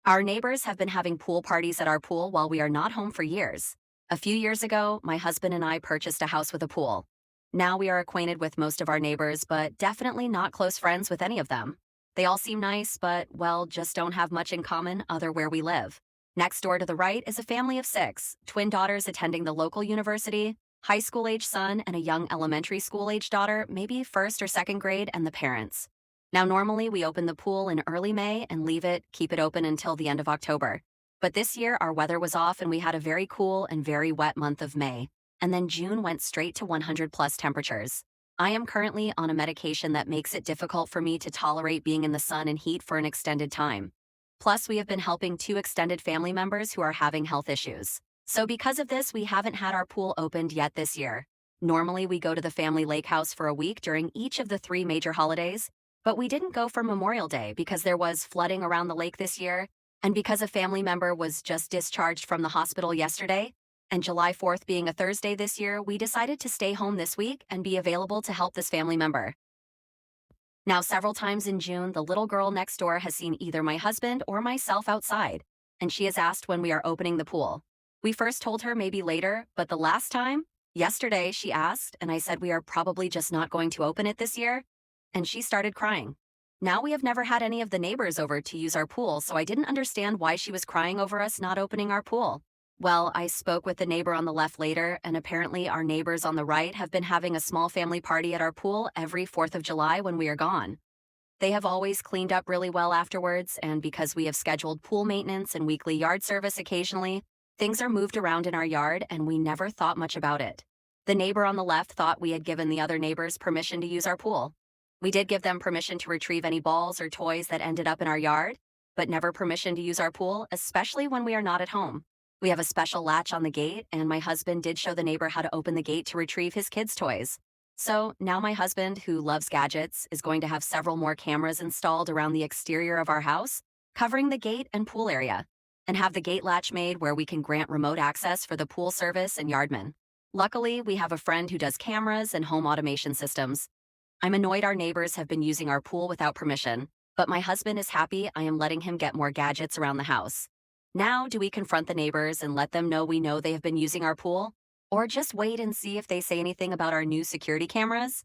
Our neighbors have been having pool parties at our pool while we are not home for years. A few years ago, my husband and I purchased a house with a pool. Now we are acquainted with most of our neighbors, but definitely not close friends with any of them. They all seem nice, but, well, just don't have much in common other where we live. Next door to the right is a family of six, twin daughters attending the local university, high school age son, and a young elementary school age daughter, maybe first or second grade, and the parents. Now, normally we open the pool in early May and keep it open until the end of October. But this year, our weather was off and we had a very cool and very wet month of May. And then June went straight to 100 plus temperatures. I am currently on a medication that makes it difficult for me to tolerate being in the sun and heat for an extended time. Plus, we have been helping two extended family members who are having health issues. So because of this, we haven't had our pool opened yet this year. Normally, we go to the family lake house for a week during each of the three major holidays, but we didn't go for Memorial Day because there was flooding around the lake this year, and because a family member was just discharged from the hospital yesterday, and July 4th being a Thursday this year, we decided to stay home this week and be available to help this family member. Now, several times in June, the little girl next door has seen either my husband or myself outside, and she has asked when we are opening the pool. We first told her maybe later, but the last time, yesterday, she asked, and I said we are probably just not going to open it this year, and she started crying. Now we have never had any of the neighbors over to use our pool, so I didn't understand why she was crying over us not opening our pool. Well, I spoke with the neighbor on the left later, and apparently our neighbors on the right have been having a small family party at our pool every 4th of July when we are gone. They have always cleaned up really well afterwards, and because we have scheduled pool maintenance and weekly yard service occasionally, things are moved around in our yard and we never thought much about it. The neighbor on the left thought we had given the other neighbors permission to use our pool. We did give them permission to retrieve any balls or toys that ended up in our yard, but never permission to use our pool, especially when we are not at home. We have a special latch on the gate, and my husband did show the neighbor how to open the gate to retrieve his kids' toys. So now my husband, who loves gadgets, is going to have several more cameras installed around the exterior of our house, covering the gate and pool area, and have the gate latch made where we can grant remote access for the pool service and yardmen. Luckily, we have a friend who does cameras and home automation systems. I'm annoyed our neighbors have been using our pool without permission, but my husband is happy I am letting him get more gadgets around the house. Now, do we confront the neighbors and let them know we know they have been using our pool? Or just wait and see if they say anything about our new security cameras?